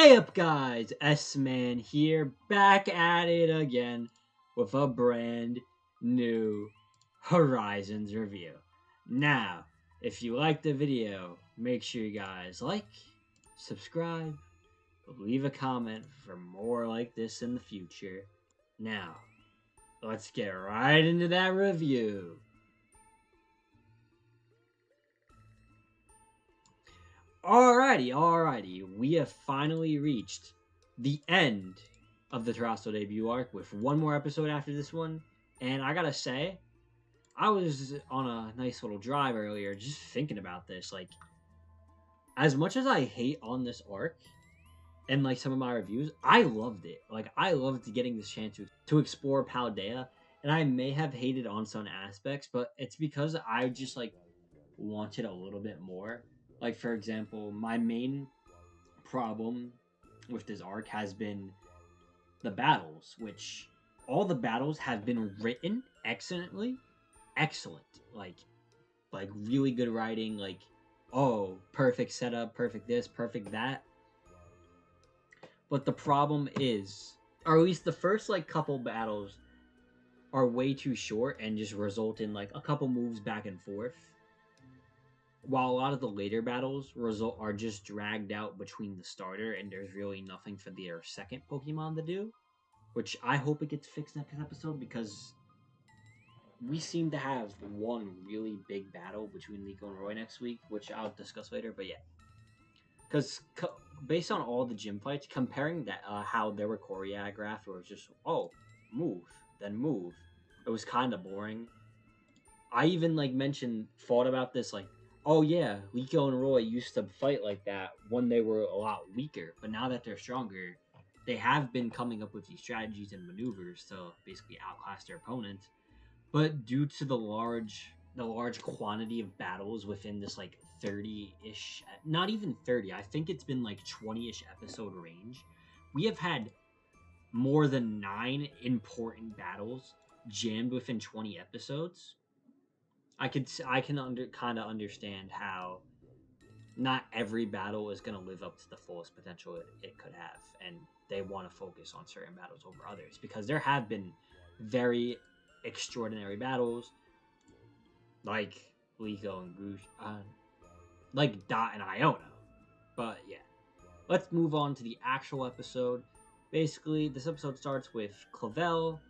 Hey up guys, S-Man here, back at it again with a brand new Horizons review. Now, if you like the video, make sure you guys like, subscribe, leave a comment for more like this in the future. Now, let's get right into that review. Alrighty, we have finally reached the end of the Terrasto debut arc with one more episode after this one. And I gotta say, I was on a nice little drive earlier just thinking about this. Like, as much as I hate on this arc and like some of my reviews, I loved it. Like, I loved getting this chance to explore Paldea. And I may have hated on some aspects, but it's because I just like wanted a little bit more. Like, for example, my main problem with this arc has been the battles, which all the battles have been written excellently. Excellent. Like really good writing, like, oh, perfect setup, perfect this, perfect that. But the problem is, or at least the first like couple battles are way too short and just result in like a couple moves back and forth, while a lot of the later battles are just dragged out between the starter and there's really nothing for their second Pokemon to do, which I hope it gets fixed next episode because we seem to have one really big battle between Liko and Roy next week, which I'll discuss later. But yeah, because based on all the gym fights, comparing that how they were choreographed, where it was just move then move, it was kind of boring. I even like thought about this like, oh yeah, Liko and Roy used to fight like that when they were a lot weaker, but now that they're stronger, they have been coming up with these strategies and maneuvers to basically outclass their opponent. But due to the large quantity of battles within this like 30-ish, not even 30, I think it's been like 20-ish episode range, we have had more than 9 important battles jammed within 20 episodes. I can kind of understand how not every battle is going to live up to the fullest potential it could have, and they want to focus on certain battles over others because there have been very extraordinary battles like Liko and Gush, like Dot and Iona. But yeah, let's move on to the actual episode. Basically, this episode starts with Clavel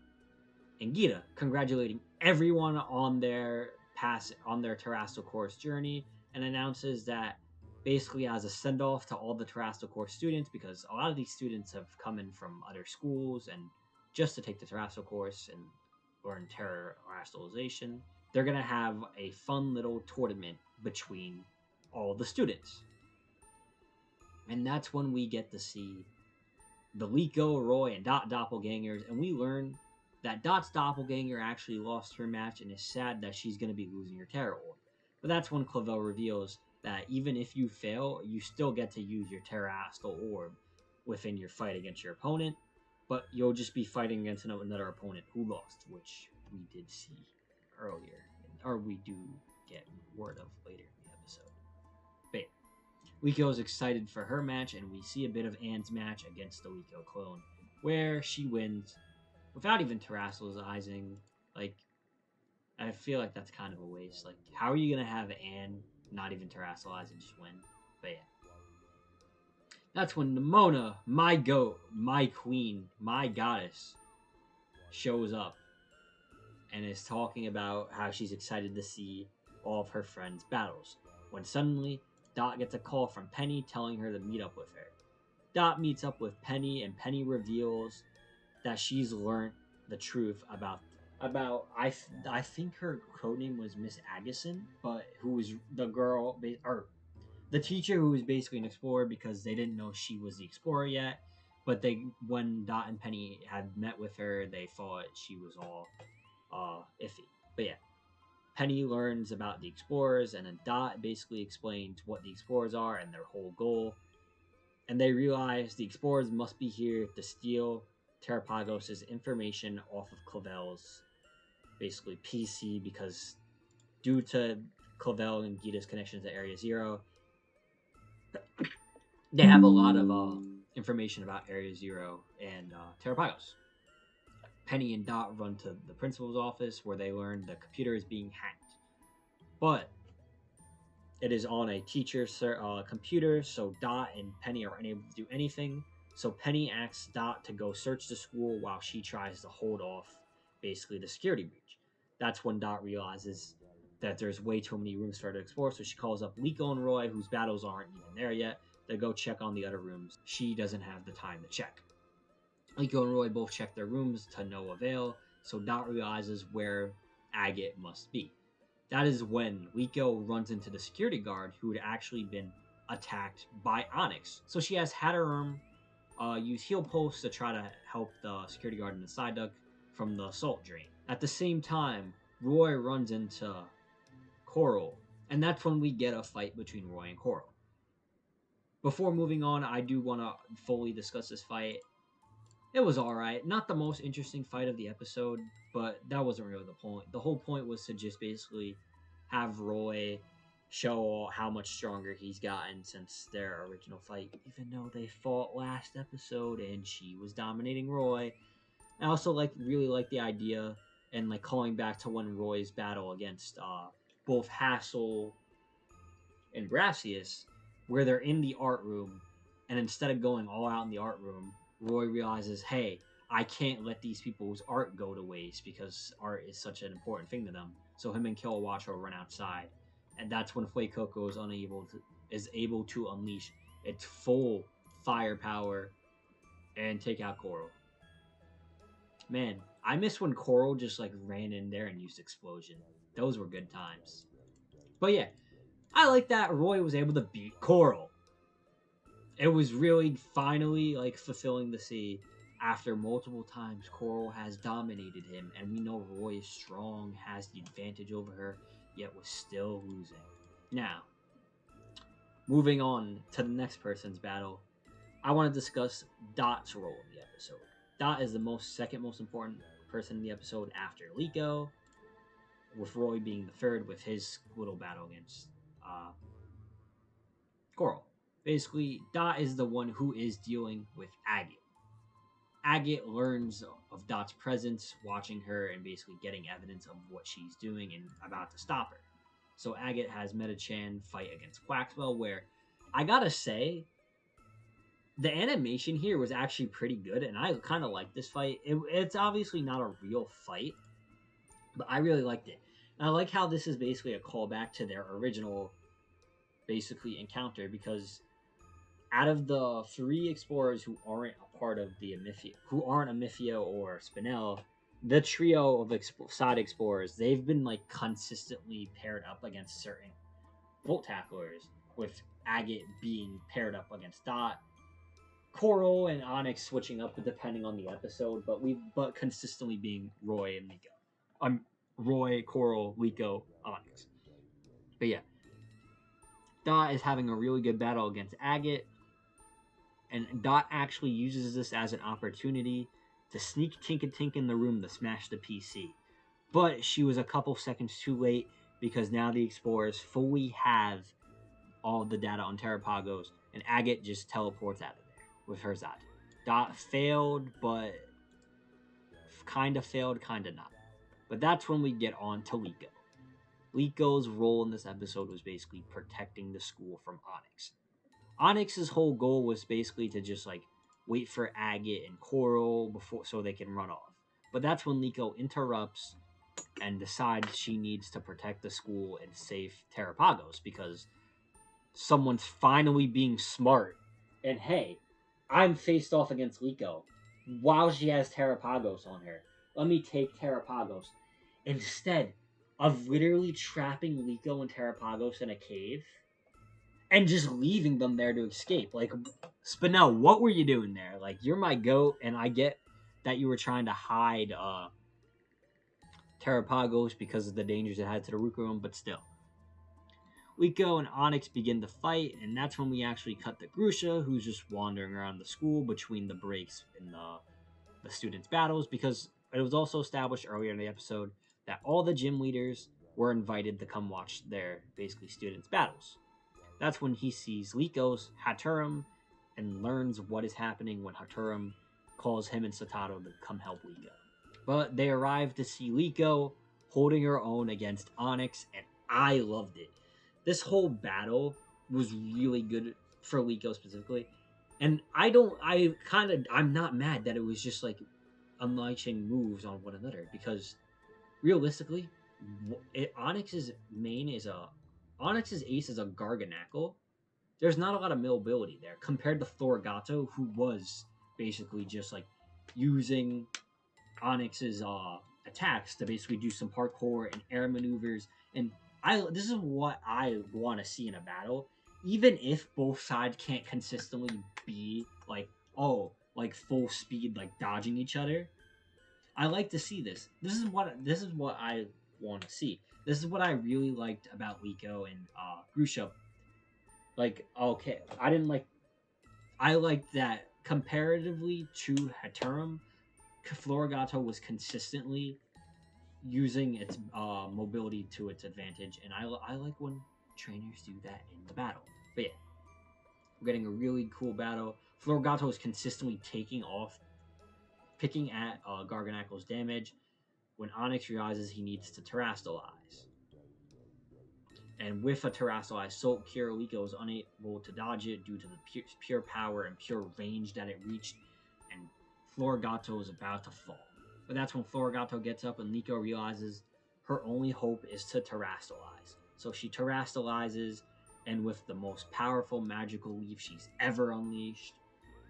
and Gita congratulating everyone on their Terrasto course journey, and announces that basically as a send-off to all the Terrasto course students, because a lot of these students have come in from other schools and just to take the Terrasto course and learn terastallization, they're gonna have a fun little tournament between all the students. And that's when we get to see the Liko, Roy, and Dot doppelgangers, and we learn that Dot's doppelganger actually lost her match and is sad that she's going to be losing her Terra Orb. But that's when Clavel reveals that even if you fail, you still get to use your Terastal Orb within your fight against your opponent, but you'll just be fighting against another opponent who lost, which we did see earlier, or we do get word of later in the episode. But yeah, Liko is excited for her match, and we see a bit of Anne's match against the Liko clone, where she wins without even terastallizing. Like, I feel like that's kind of a waste. Like, how are you going to have Anne not even terastallize and just win? But yeah. That's when Nimona, my goat, my queen, my goddess, shows up and is talking about how she's excited to see all of her friends' battles. When suddenly, Dot gets a call from Penny telling her to meet up with her. Dot meets up with Penny, and Penny reveals that she's learned the truth about I think her codename was Miss Agason, but who was the girl or the teacher who was basically an explorer, because they didn't know she was the explorer yet. But when Dot and Penny had met with her, they thought she was all iffy. But yeah, Penny learns about the explorers, and then Dot basically explains what the explorers are and their whole goal. And they realize the explorers must be here to steal Terrapagos' information off of Clavel's basically PC, because due to Clavel and Gita's connections to Area Zero, they have a lot of information about Area Zero and Terrapagos. Penny and Dot run to the principal's office where they learn the computer is being hacked. But it is on a teacher's computer, so Dot and Penny are unable to do anything. So Penny asks Dot to go search the school while she tries to hold off basically the security breach. That's when Dot realizes that there's way too many rooms for her to explore, so she calls up Liko and Roy, whose battles aren't even there yet, to go check on the other rooms. She doesn't have the time to check. Liko and Roy both check their rooms to no avail, so Dot realizes where Agate must be. That is when Liko runs into the security guard who had actually been attacked by Onyx. So she has Hatterum use heal pulse to try to help the security guard in the side duct from the salt drain. At the same time, Roy runs into Coral, and that's when we get a fight between Roy and Coral. Before moving on, I do want to fully discuss this fight. It was alright. Not the most interesting fight of the episode, but that wasn't really the point. The whole point was to just basically have Roy show how much stronger he's gotten since their original fight, even though they fought last episode and she was dominating Roy. I also really like the idea and calling back to when Roy's battle against both Hassel and Brassius, where they're in the art room, and instead of going all out in the art room, Roy realizes, hey, I can't let these people's art go to waste because art is such an important thing to them. So him and Kilowatt run outside, and that's when Fuecoco is able to unleash its full firepower and take out Coral. Man, I miss when Coral just ran in there and used explosion. Those were good times. But yeah, I like that Roy was able to beat Coral. It was really finally fulfilling to see after multiple times Coral has dominated him, and we know Roy is strong, has the advantage over her, yet was still losing. Now, moving on to the next person's battle, I want to discuss Dot's role in the episode. Dot is the second most important person in the episode after Liko, with Roy being the third with his little battle against Coral. Basically, Dot is the one who is dealing with Agate. Agate learns of Dot's presence, watching her, and basically getting evidence of what she's doing and about to stop her. So Agate has Metachan fight against Quaxwell, where I gotta say, the animation here was actually pretty good, and I kind of like this fight. It's obviously not a real fight, but I really liked it. And I like how this is basically a callback to their original, basically, encounter, because out of the 3 explorers who aren't a part of the Amphia or Spinel, the trio of side explorers, they've been consistently paired up against certain bolt tacklers, with Agate being paired up against Dot, Coral and Onyx switching up depending on the episode, but consistently being Roy and Liko. Roy, Coral, Liko, Onyx. But yeah, Dot is having a really good battle against Agate, and Dot actually uses this as an opportunity to sneak Tink in the room to smash the PC. But she was a couple seconds too late, because now the explorers fully have all the data on Terrapagos, and Agate just teleports out of there with her Zod. Dot failed, but kind of failed, kind of not. But that's when we get on to Liko. Liko's role in this episode was basically protecting the school from Onyx. Onyx's whole goal was basically to just wait for Agate and Coral so they can run off. But that's when Liko interrupts and decides she needs to protect the school and save Terrapagos, because someone's finally being smart. And hey, I'm faced off against Liko while she has Terrapagos on her. Let me take Terrapagos instead of literally trapping Liko and Terrapagos in a cave and just leaving them there to escape. Spinel, what were you doing there? You're my goat, and I get that you were trying to hide Terrapagos because of the dangers it had to the Ruka room, but still. Liko and Onyx begin to fight, and that's when we actually cut to Grusha, who's just wandering around the school between the breaks in the students' battles, because it was also established earlier in the episode that all the gym leaders were invited to come watch their, basically, students' battles. That's when he sees Liko's Hatterum and learns what is happening when Haturum calls him and Satato to come help Liko. But they arrive to see Liko holding her own against Onyx, and I loved it. This whole battle was really good for Liko specifically. And I'm not mad that it was just like unleashing moves on one another, because realistically, Onyx's ace is a Garganackle. There's not a lot of mobility there compared to Florigato, who was basically just like using Onyx's attacks to basically do some parkour and air maneuvers. And this is what I want to see in a battle, even if both sides can't consistently be like full speed, like dodging each other. I like to see this. This is what I want to see. This is what I really liked about Liko and Grusha. Like, okay, I liked that comparatively to Haturum, Florigato was consistently using its mobility to its advantage, and I like when trainers do that in the battle. But yeah, we're getting a really cool battle. Florigato is consistently picking at Garganackle's damage when Onyx realizes he needs to Terrastalize. And with a Terrastalized Salt Cure, Liko is unable to dodge it due to the pure power and pure range that it reached, and Florigato is about to fall. But that's when Florigato gets up and Liko realizes her only hope is to Terrastalize. So she Terrastalizes, and with the most powerful magical leaf she's ever unleashed,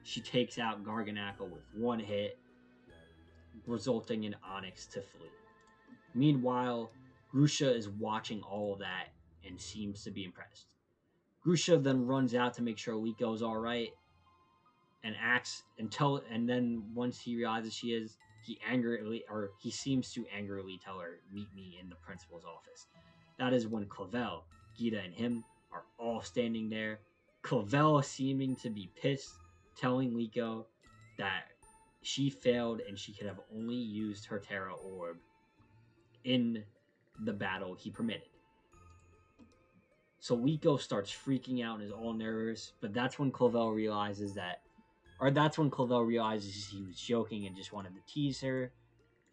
she takes out Garganackle with one hit, resulting in Onyx to flee. Meanwhile, Grusha is watching all of that and seems to be impressed. Grusha then runs out to make sure Liko's alright, and and then once he realizes she is, he seems to angrily tell her, "Meet me in the principal's office." That is when Clavel, Gita, and him are all standing there. Clavel seeming to be pissed, telling Liko that she failed and she could have only used her Terra Orb in the battle he permitted. So Liko starts freaking out and is all nervous, but that's when Clavel realizes he was joking and just wanted to tease her,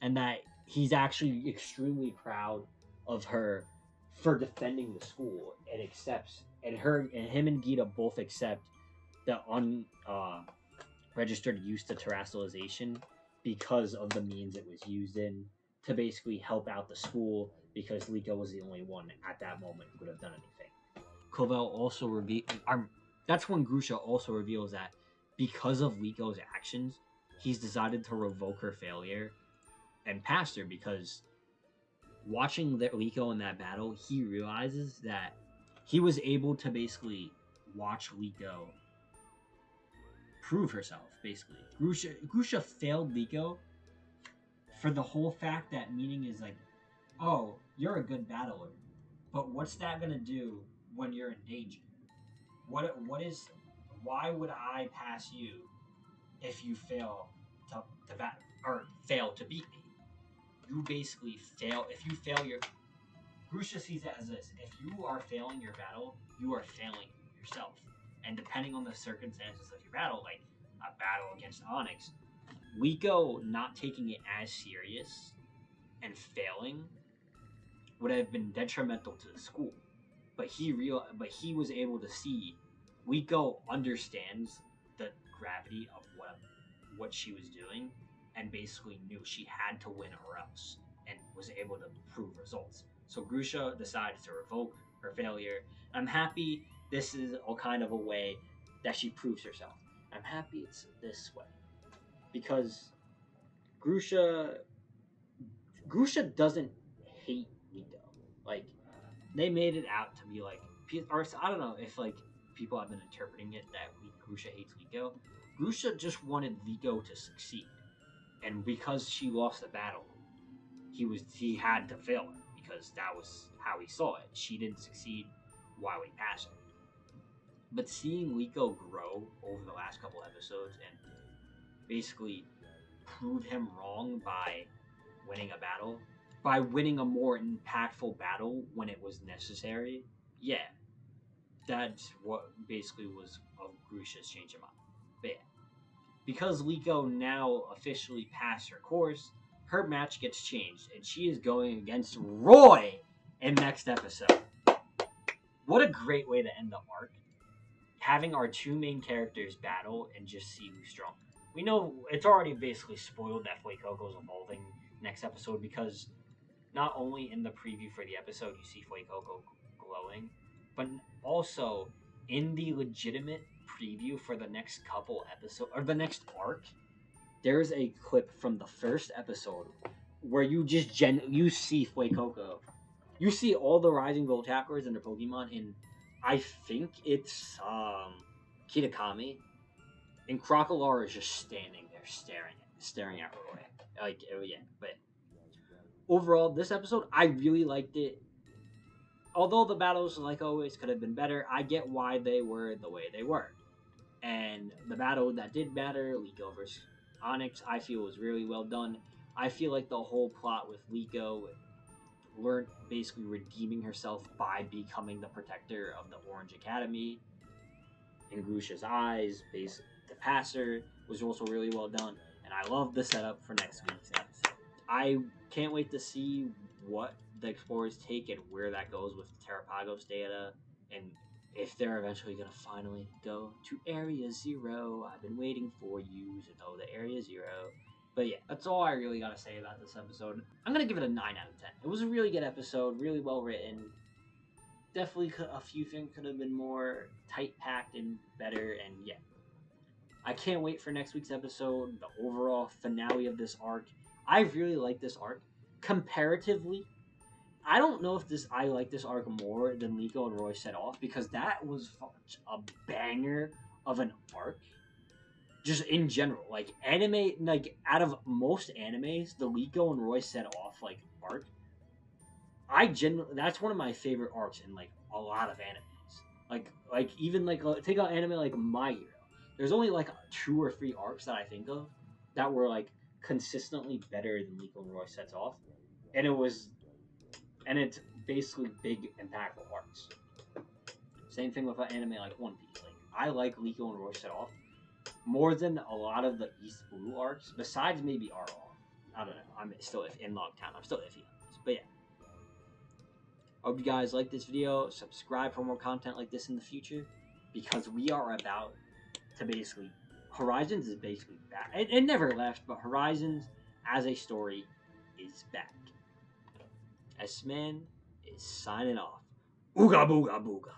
and that he's actually extremely proud of her for defending the school, and him and Gita both accept the registered use to terrestrialization because of the means it was used in to basically help out the school, because Liko was the only one at that moment who could have done anything. Clavel also that's when Grusha also reveals that because of Liko's actions, he's decided to revoke her failure and pass her, because watching Liko in that battle, he realizes that he was able to basically watch Liko prove herself, basically. Grusha failed Liko for the whole fact that meaning is like, oh, you're a good battler, but what's that gonna do when you're in danger? Why would I pass you if you fail to battle or fail to beat me? You basically fail. If you fail Grusha sees it as this: if you are failing your battle, you are failing yourself. And depending on the circumstances of your battle, like a battle against Onyx, Liko not taking it as serious and failing would have been detrimental to the school. But he was able to see Liko understands the gravity of what she was doing, and basically knew she had to win or else, and was able to prove results. So Grusha decided to revoke her failure. I'm happy this is all kind of a way that she proves herself. I'm happy it's this way, because Grusha doesn't hate Liko. Like, they made it out to be like, or I don't know if like people have been interpreting it that Grusha hates Liko. Grusha just wanted Liko to succeed, and because she lost the battle, he had to fail her, because that was how he saw it. She didn't succeed, why would he pass her? But seeing Liko grow over the last couple episodes and basically prove him wrong by winning a battle, by winning a more impactful battle when it was necessary, yeah, that's what basically was of Grusha's change of mind. But yeah, because Liko now officially passed her course, her match gets changed, and she is going against Roy in next episode. What a great way to end the arc. Having our two main characters battle and just see who's stronger. We know it's already basically spoiled that Fuecoco's evolving next episode because not only in the preview for the episode you see Fuecoco glowing, but also in the legitimate preview for the next couple episodes or the next arc, there's a clip from the first episode where you just you see Fuecoco. You see all the Rising Gold Tackers and their Pokemon in, I think it's Kitakami, and Crocolar is just standing there staring at Roy. Like, oh yeah, but overall, this episode, I really liked it. Although the battles, like always, could have been better, I get why they were the way they were. And the battle that did matter, Liko versus Onyx, I feel was really well done. I feel like the whole plot with Liko learned basically redeeming herself by becoming the protector of the Orange Academy in Grusha's eyes, basically the passer, was also really well done. And I love the setup for next week's episode. I can't wait to see what the Explorers take and where that goes with Terrapagos data, and if they're eventually going to finally go to Area Zero. I've been waiting for you to know the Area Zero. But yeah, that's all I really got to say about this episode. I'm going to give it a 9 out of 10. It was a really good episode, really well written. Definitely a few things could have been more tight-packed and better, and yeah. I can't wait for next week's episode, the overall finale of this arc. I really like this arc. Comparatively, I don't know if I like this arc more than Liko and Roy set off, because that was such a banger of an arc. Just in general, like anime, like out of most animes, the Liko and Roy set off like arc, that's one of my favorite arcs in like a lot of animes. Like even like take out anime like My Hero. There's only like 2 or 3 arcs that I think of that were like consistently better than Liko and Roy sets off, and it's basically big impactful arcs. Same thing with an anime like One Piece. Like I like Liko and Roy set off more than a lot of the East Blue arcs, besides maybe RL. I don't know. I'm still in Logtown. I'm still iffy on this, but yeah. I hope you guys like this video. Subscribe for more content like this in the future, because we are about to basically... Horizons is basically back. It never left, but Horizons as a story is back. S-Man is signing off. Ooga booga booga.